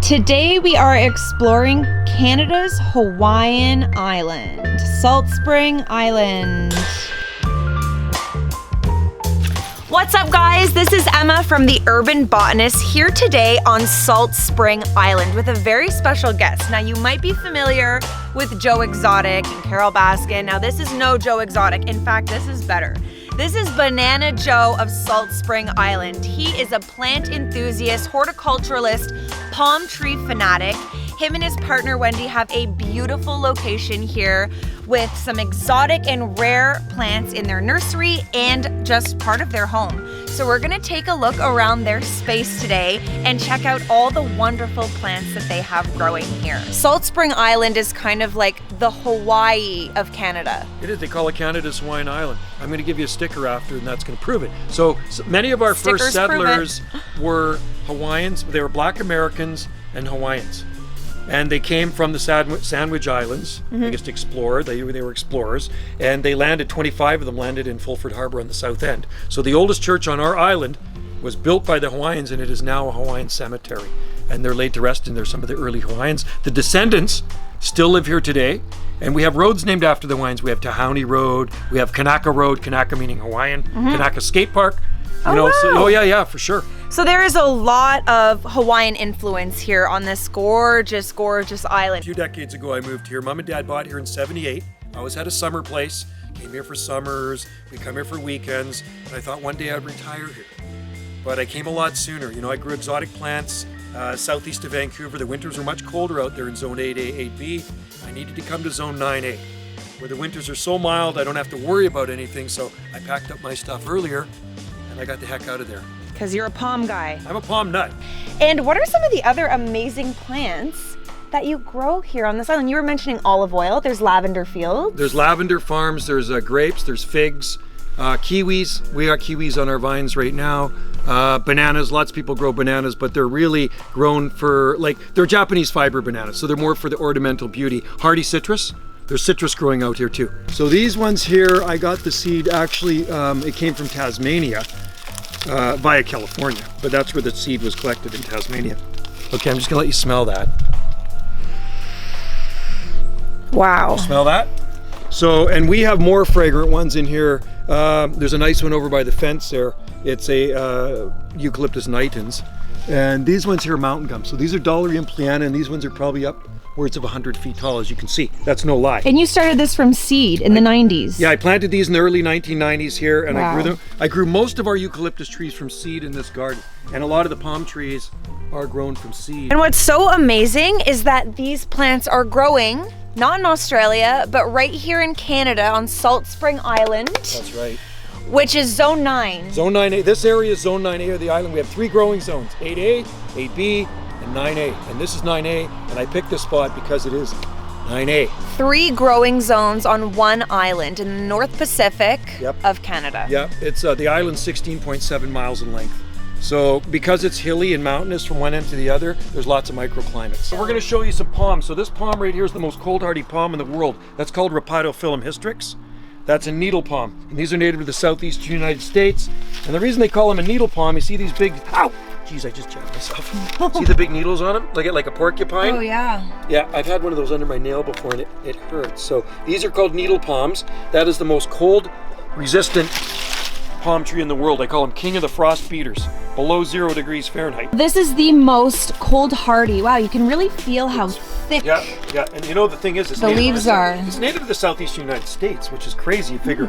Today we are exploring Canada's Hawaiian island, Salt Spring Island. What's up, guys? This is Emma from the Urban Botanist here today on Salt Spring Island with a very special guest. Now, you might be familiar with Joe Exotic and Carol Baskin. Now, this is no Joe Exotic. In fact, this is better. This is Banana Joe of Salt Spring Island. He is a plant enthusiast, horticulturalist, palm tree fanatic. Him and his partner Wendy have a beautiful location here with some exotic and rare plants in their nursery and just part of their home. So we're gonna take a look around their space today and check out all the wonderful plants that they have growing here. Salt Spring Island is kind of like the Hawaii of Canada. It is. They call it Canada's Hawaiian Island. I'm going to give you a sticker after, and that's going to prove it. So many of our first settlers were Hawaiians. They were Black Americans and Hawaiians. And they came from the Sandwich Islands, I guess, to explore. They were explorers. And they landed, 25 of them landed in Fulford Harbor on the south end. So the oldest church on our island was built by the Hawaiians, and it is now a Hawaiian cemetery. And they're laid to rest, and there's some of the early Hawaiians. The descendants still live here today. And we have roads named after the Hawaiians. We have Tahauni Road, we have Kanaka Road, Kanaka meaning Hawaiian, Kanaka Skate Park. Wow. Yeah, for sure. So there is a lot of Hawaiian influence here on this gorgeous, gorgeous island. A few decades ago, I moved here. Mom and Dad bought here in '78. I always had a summer place. Came here for summers. We come here for weekends. And I thought one day I'd retire here. But I came a lot sooner. You know, I grew exotic plants southeast of Vancouver. The winters were much colder out there in Zone 8A, 8B. I needed to come to Zone 9A, where the winters are so mild I don't have to worry about anything. So I packed up my stuff earlier, and I got the heck out of there. Because you're a palm guy. I'm a palm nut. And what are some of the other amazing plants that you grow here on this island? You were mentioning olive oil. There's lavender fields. There's lavender farms. There's grapes. There's figs. Kiwis. We got kiwis on our vines right now. Bananas. Lots of people grow bananas, but they're really grown for, they're Japanese fiber bananas. So they're more for the ornamental beauty. Hardy citrus. There's citrus growing out here too. So these ones here, I got the seed, actually, it came from Tasmania. Via California, but that's where the seed was collected, in Tasmania. Okay, I'm just gonna let you smell that. Wow. You smell that? So, and we have more fragrant ones in here. There's a nice one over by the fence there. It's a Eucalyptus nitens. And these ones here are mountain gum. So these are Dallerium pleana, and these ones are probably upwards of 100 feet tall, as you can see. That's no lie. And you started this from seed in the 90s. Yeah, I planted these in the early 1990s here, and Wow. I grew them. I grew most of our eucalyptus trees from seed in this garden, and a lot of the palm trees are grown from seed. And what's so amazing is that these plants are growing, not in Australia, but right here in Canada on Salt Spring Island. That's right. Which is Zone 9. Zone 9A. This area is Zone 9A of the island. We have 3 growing zones: 8A, 8B, and 9A. And this is 9A, and I picked this spot because it is 9A. 3 growing zones on one island in the North Pacific of Canada. Yep, it's the island's 16.7 miles in length. So because it's hilly and mountainous from one end to the other, there's lots of microclimates. So we're going to show you some palms. So this palm right here is the most cold hardy palm in the world. That's called Rhapidophyllum hystrix. That's a needle palm. And these are native to the southeast United States. And the reason they call them a needle palm, you see these big, ow! Jeez, I just jabbed myself. See the big needles on them? Like a porcupine? Oh, yeah. Yeah, I've had one of those under my nail before, and it hurts. So these are called needle palms. That is the most cold resistant palm tree in the world. I call them king of the frost beaters, below 0 degrees Fahrenheit. This is the most cold hardy. Wow, you can really feel how thick. Yeah, and you know the thing is, The leaves are. It's native to the southeast United States, which is crazy. You figure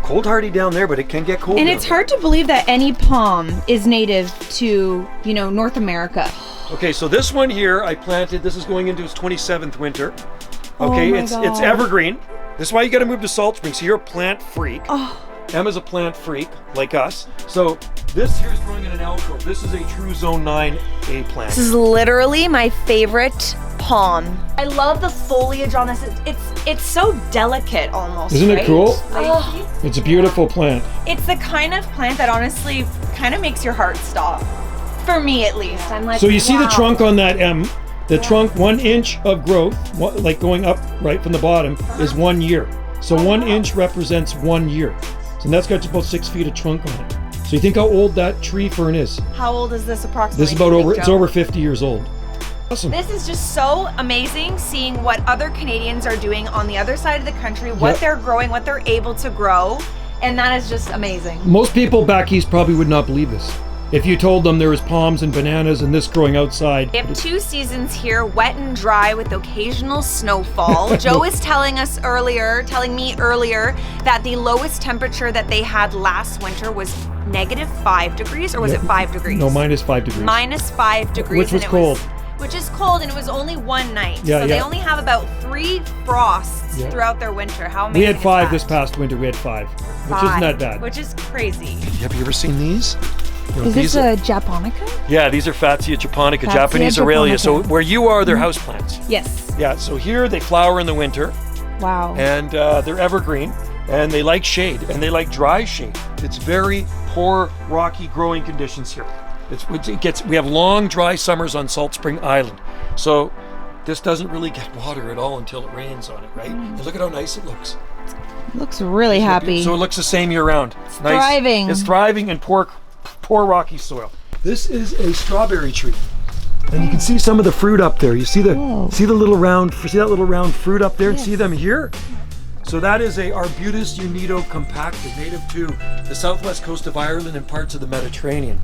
cold hardy down there, but it can get cold. And down it's there. hard to believe that any palm is native to, North America. Okay, so this one here I planted. This is going into its 27th winter. Okay, Oh my it's God. evergreen. This is why you got to move to Salt Spring. So you're a plant freak. Oh. Emma's a plant freak like us. So this here is growing in an alcove. This is a true Zone 9A plant. This is literally my favorite palm. I love the foliage on this. It's so delicate almost. Isn't it right? cool? Oh, It's a beautiful plant. it's the kind of plant that honestly kind of makes your heart stop. For me, at least. I'm like, So you see the wow. trunk on that M, the trunk, 1 inch of growth, like going up right from the bottom, is 1 year. So 1 inch represents 1 year. So that's got about 6 feet of trunk on it. So you think how old that tree fern is? How old is this approximately? This is about do you over, think, it's Joe? over 50 years old. Awesome. This is just so amazing seeing what other Canadians are doing on the other side of the country, what they're growing, what they're able to grow. And that is just amazing. Most people back east probably would not believe this. If you told them there was palms and bananas and this growing outside. We have 2 seasons here, wet and dry with occasional snowfall. Joe is telling me earlier that the lowest temperature that they had last winter was -5 degrees, or was it 5 degrees? No, -5 degrees. -5 degrees. Which was cold. Which is cold, and it was only one night. Yeah, so they only have about 3 frosts throughout their winter. How amazing We had 5 is this that? past winter. We had 5, which isn't that bad. Which is crazy. Have you ever seen these? You know, Is this a japonica? Yeah, these are Fatsia japonica, Fatsia Japanese Aurelia. So japonica. where you are, they're houseplants. Yes. Yeah, so here they flower in the winter, Wow. and they're evergreen, and they like shade, and they like dry shade. It's very poor, rocky growing conditions here. We have long, dry summers on Salt Spring Island. So this doesn't really get water at all until it rains on it, right? And look at how nice it looks. Looks really happy. So it looks the same year round. It's nice. thriving. It's thriving in poor rocky soil. This is a strawberry tree. And you can see some of the fruit up there. You see that little round fruit up there, and see them here? So that is a Arbutus unido compacta, native to the southwest coast of Ireland and parts of the Mediterranean.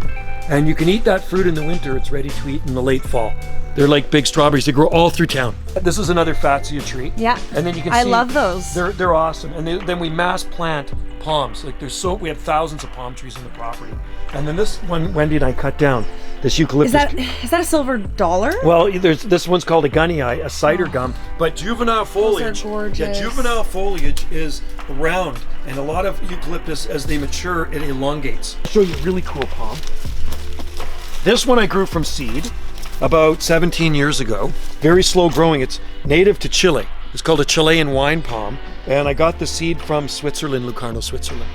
And you can eat that fruit in the winter. It's ready to eat in the late fall. They're like big strawberries. They grow all through town. This is another Fatsia tree. Yeah. And then you can I see love those. They're awesome. And then we mass plant palms. Like we have thousands of palm trees on the property. And then this one Wendy and I cut down, this eucalyptus. Is that a silver dollar? Well, this one's called a gunny eye, a cider gum. But juvenile foliage. Those are gorgeous. Yeah, juvenile foliage is round, and a lot of eucalyptus, as they mature, it elongates. I'll show you a really cool palm. This one I grew from seed about 17 years ago. Very slow growing. It's native to Chile. It's called a Chilean wine palm. And I got the seed from Switzerland, Locarno, Switzerland.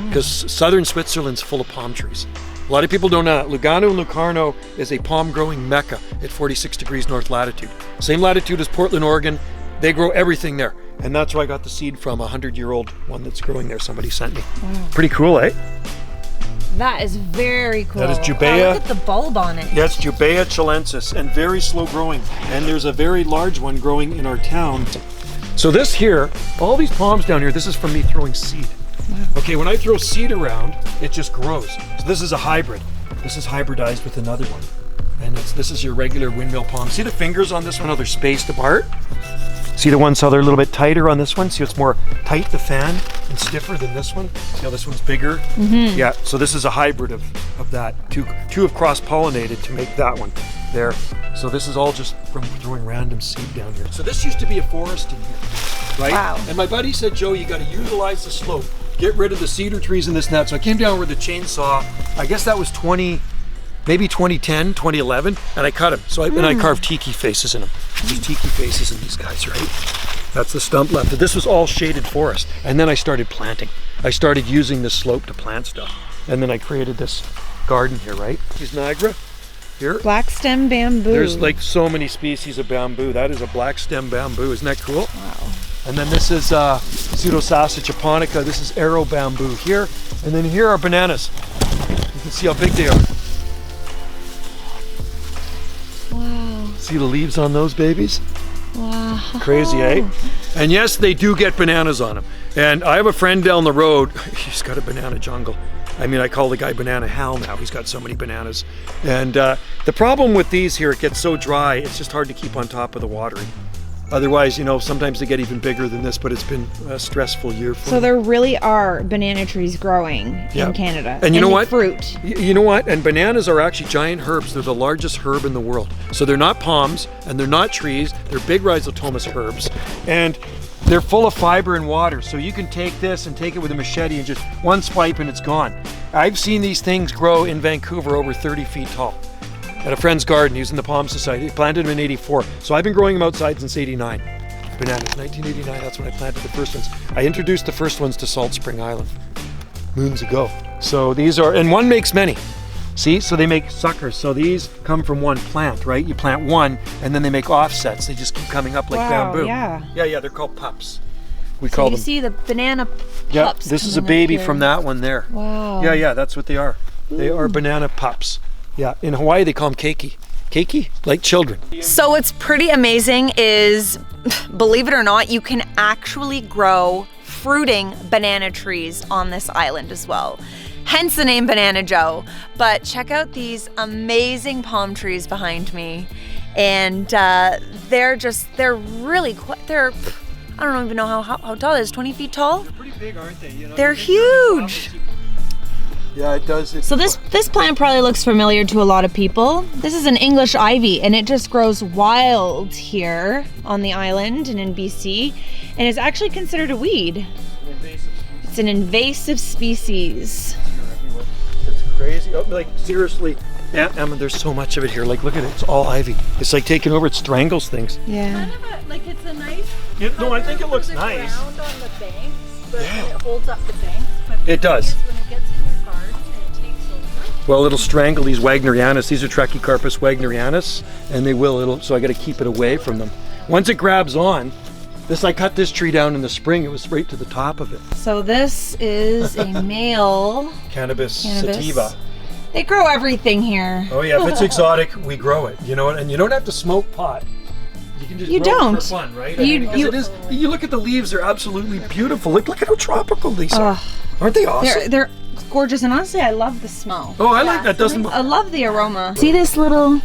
Because southern Switzerland's full of palm trees. A lot of people don't know that. Lugano and Locarno is a palm growing mecca at 46 degrees north latitude. Same latitude as Portland, Oregon. They grow everything there. And that's where I got the seed from, a 100-year-old one that's growing there. Somebody sent me. Pretty cool, eh? That is very cool. That is Jubea. Oh, look at the bulb on it. Yes, Jubea chilensis, and very slow growing. And there's a very large one growing in our town. So this here, all these palms down here, this is from me throwing seed. Okay, when I throw seed around, it just grows. So this is a hybrid. This is hybridized with another one. And this is your regular windmill palm. See the fingers on this one, how they're spaced apart? See the ones how they're a little bit tighter on this one? See it's more tight, the fan, and stiffer than this one? See how this one's bigger? Yeah, so this is a hybrid of that. Two have cross-pollinated to make that one there. So this is all just from throwing random seed down here. So this used to be a forest in here, right? Wow. And my buddy said, Joe, you got to utilize the slope. Get rid of the cedar trees and this and that. So I came down with the chainsaw. I guess that was maybe 2010, 2011, and I cut them. So I carved tiki faces in them. There's tiki faces in these guys, right? That's the stump left. This was all shaded forest. And then I started planting. I started using this slope to plant stuff. And then I created this garden here, right? Here's Niagara. Here. Black stem bamboo. There's like so many species of bamboo. That is a black stem bamboo. Isn't that cool? Wow. And then this is Pseudosassa japonica. This is arrow bamboo here. And then here are bananas. You can see how big they are. Wow. See the leaves on those babies? Wow. Crazy, eh? And yes, they do get bananas on them. And I have a friend down the road, he's got a banana jungle. I mean, I call the guy Banana Hal now. He's got so many bananas. And the problem with these here, it gets so dry, it's just hard to keep on top of the watering. Otherwise, you know, sometimes they get even bigger than this, but it's been a stressful year for So me. there really are banana trees growing in Canada. And you know what? Fruit. You know what? And bananas are actually giant herbs. They're the largest herb in the world. So they're not palms and they're not trees. They're big rhizotomous herbs. And they're full of fiber and water. So you can take this and take it with a machete and just one swipe and it's gone. I've seen these things grow in Vancouver over 30 feet tall. At a friend's garden, he was in the Palm Society. He planted them in 84. So I've been growing them outside since 89. Bananas, 1989, that's when I planted the first ones. I introduced the first ones to Salt Spring Island moons ago. So these are, and one makes many. See, so they make suckers. So these come from one plant, right? You plant one and then they make offsets. They just keep coming up like bamboo. Yeah. Yeah, they're called pups. We So call you them. see the banana pups. Yeah, this is a coming up baby here. from that one there. Wow. Yeah, that's what they are. They are banana pups. Yeah, in Hawaii they call them keiki. cakey, like children. So what's pretty amazing is, believe it or not, you can actually grow fruiting banana trees on this island as well. Hence the name Banana Joe. But check out these amazing palm trees behind me. And they're really quite, I don't even know how tall it is, 20 feet tall? They're pretty big, aren't they? You know, they're huge. Yeah, it does. So this plant probably looks familiar to a lot of people. This is an English ivy, and it just grows wild here on the island and in BC, and it's actually considered a weed. It's an invasive species. It's crazy. Oh, like seriously, Emma, there's so much of it here. Like, look at it. It's all ivy. It's like taking over. It strangles things. Yeah. Like it's a nice. No, I think it looks nice. Ground on the banks, but it holds up the banks. But It does. when it gets in your garden, it takes over. Well, it'll strangle these Wagnerianus. These are Trachycarpus wagnerianus, and they will. So I got to keep it away from them. Once it grabs on, I cut this tree down in the spring. It was right to the top of it. So this is a male Cannabis sativa. They grow everything here. Oh yeah, if it's exotic, we grow it. You know what? And you don't have to smoke pot. You can just You grow don't. it for fun, right? You- Because you look at the leaves; they're absolutely beautiful. Look at how tropical these are. Aren't they awesome? They're gorgeous, and honestly, I love the smell. Oh, I like that. Doesn't. I love the aroma. See this little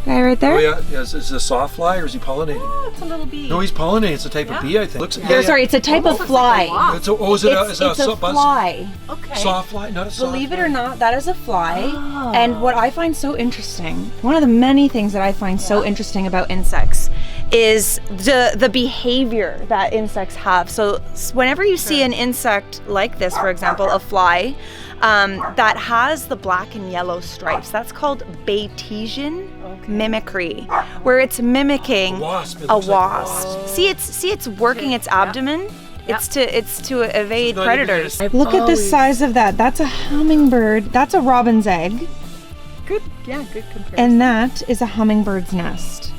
guy right there? Oh yeah. Is it a soft fly or is he pollinating? Oh, it's a little bee. No, he's pollinating. It's a type of bee, I think. Sorry, it's a type of fly. Is it It's a fly. Okay. soft fly? Not a soft Believe it fly? or not, that is a fly. And what I find so interesting, one of the many things that I find so interesting about insects is the behavior that insects have. So whenever you see an insect like this, for example, a fly, that has the black and yellow stripes, that's called Bayesian mimicry, where it's mimicking A wasp. It a looks like wasp. See, it's working its abdomen. It's to evade not even predators. this. Look at the size of that. That's a hummingbird. That's a robin's egg. Good. Yeah, good comparison. And that is a hummingbird's nest.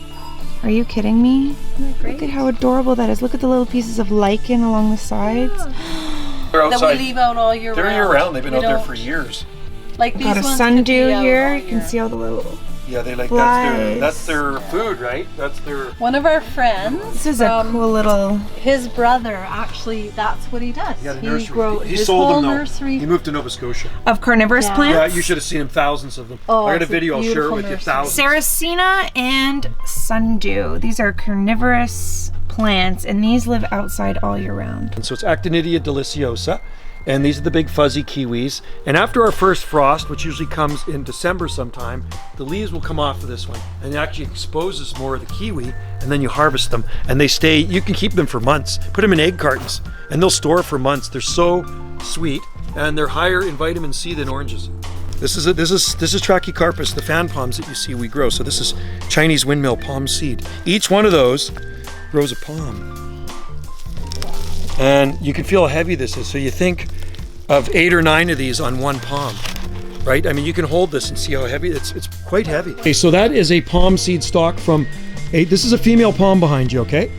Are you kidding me? Look at how adorable that is. Look at the little pieces of lichen along the sides. They're that outside. we leave out all year round. They're year round. They've been We out there don't- for years. Like these Got a ones sundew could be out here. all You can year. see all the little. Yeah, they like Flies. that's their food, right? That's their. One of our friends. This is a cool little. His brother actually, that's what he does. He got a He nursery. grow He his sold whole them though. nursery. He moved to Nova Scotia. Of carnivorous Yeah. plants? Yeah, you should have seen him. Thousands of them. Oh, I got a it's a video. I'll share it beautiful with you. nursery. Thousands. Sarracena and sundew. These are carnivorous plants, and these live outside all year round. And so it's Actinidia deliciosa, and these are the big fuzzy kiwis. And after our first frost, which usually comes in December sometime, the leaves will come off of this one, and it actually exposes more of the kiwi, and then you harvest them, and they stay. You can keep them for months. Put them in egg cartons, and they'll store for months. They're so sweet, and they're higher in vitamin C than oranges. This is Trachycarpus, the fan palms that you see we grow. So this is Chinese windmill palm seed. Each one of those grows a palm. And you can feel how heavy this is. So you think of 8 or 9 of these on one palm, right? I mean, you can hold this and see how heavy it's quite heavy. Okay, so that is a palm seed stalk from this is a female palm behind you, okay?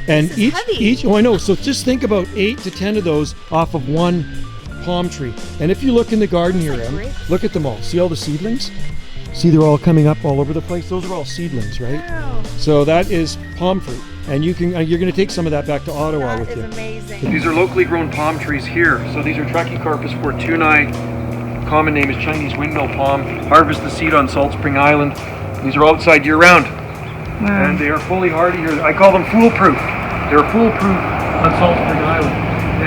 And each oh, I know. So just think about 8 to 10 of those off of one palm tree. And if you look in the garden here, Em, look at them all. See all the seedlings? See, they're all coming up all over the place. Those are all seedlings, right? Wow. So that is palm fruit. And you're going to take some of that back to Ottawa with you. Amazing. These are locally grown palm trees here. So these are Trachycarpus fortunei. Common name is Chinese windmill palm. Harvest the seed on Salt Spring Island. These are outside year round. And they are fully hardy here. I call them foolproof. They're foolproof on Salt Spring Island.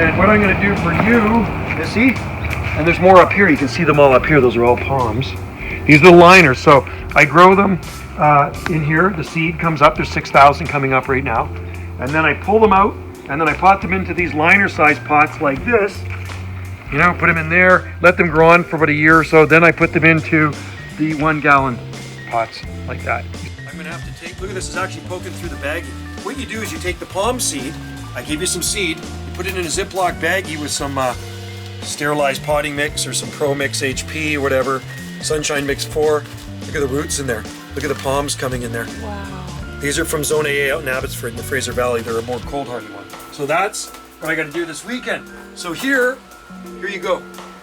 And what I'm going to do for you is see, and there's more up here. You can see them all up here. Those are all palms. These are the liners. So I grow them in here. The seed comes up. There's 6,000 coming up right now. And then I pull them out, and then I pot them into these liner-sized pots like this. You know, put them in there, let them grow on for about a year or so. Then I put them into the 1 gallon pots like that. I'm gonna have to take, look at this, it's actually poking through the baggie. What you do is you take the palm seed, I gave you some seed, you put it in a Ziploc baggie with some sterilized potting mix or some Pro Mix HP or whatever, Sunshine Mix 4. Look at the roots in there. Look at the palms coming in there. Wow. These are from Zone AA out in Abbotsford in the Fraser Valley. They're a more cold hardy one. So that's what I got to do this weekend. So here you go.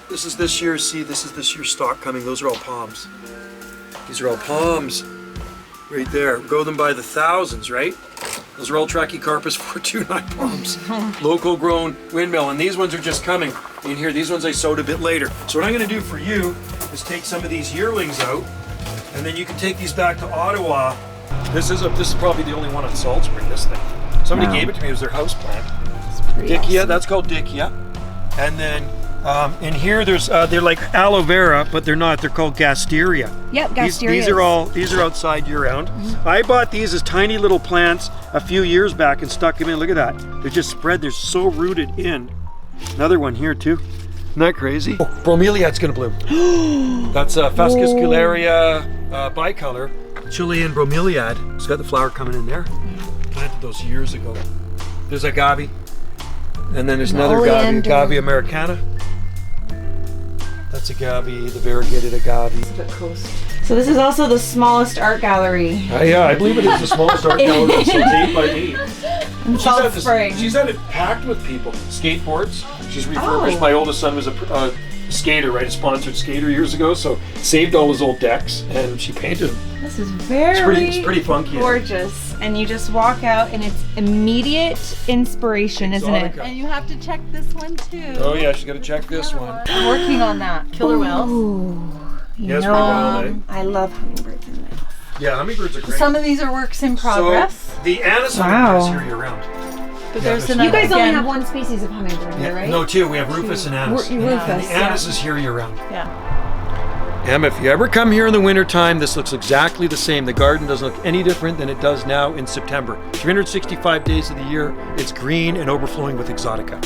This is this year's seed. This is this year's stock coming. Those are all palms. These are all palms right there. Grow them by the thousands, right? Those are all Trachycarpus 429 palms. Local grown windmill. And these ones are just coming in here. These ones I sowed a bit later. So what I'm gonna do for you is take some of these yearlings out, and then you can take these back to Ottawa. This is probably the only one on Salt Spring, this thing. Somebody gave it to me, it was their house plant. Dickia, awesome. That's called Dickia. And then in here there's they're like aloe vera, but they're not. They're called Gasteria. Yep, Gasteria. These are outside year round. I bought these as tiny little plants a few years back and stuck them in. Look at that. They're just spread. They're so rooted in. Another one here too. Isn't that crazy? Oh, bromeliad's gonna bloom. That's Fuscuscularia bicolor. Chilean bromeliad. It's got the flower coming in there. Planted those years ago. There's agave. And then there's another agave, Agave Americana. That's agave, the variegated agave. So this is also the smallest art gallery. Yeah, I believe it is the smallest art gallery. So it's 8 by 8. Salt Spring. She's had it packed with people. Skateboards. She's refurbished. My oldest son was a skater, right? A sponsored skater years ago. So saved all his old decks and she painted them. This is very it's pretty funky. Gorgeous. And you just walk out and it's immediate inspiration, isn't it? And you have to check this one too. Oh yeah, she's got to check this one. I'm working on that. Killer whales. Yes, pretty well, eh? I love hummingbirds in this. Yeah, hummingbirds are great. Some of these are works in progress. So the Annis hummingbird is here year round. But there's another. You guys only have one species of hummingbird here, right? No, two. We have Rufus and Annis. Rufus, And the Annis is here year round. Yeah. Emma, if you ever come here in the wintertime, this looks exactly the same. The garden doesn't look any different than it does now in September. 365 days of the year, it's green and overflowing with exotica.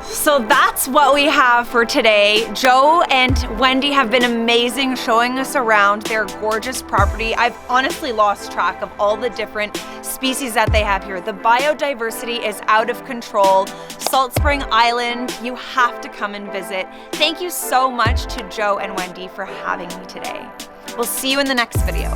So that's what we have for today. Joe and Wendy have been amazing showing us around their gorgeous property. I've honestly lost track of all the different species that they have here. The biodiversity is out of control. Salt Spring Island, you have to come and visit. Thank you so much to Joe and Wendy for having me today. We'll see you in the next video.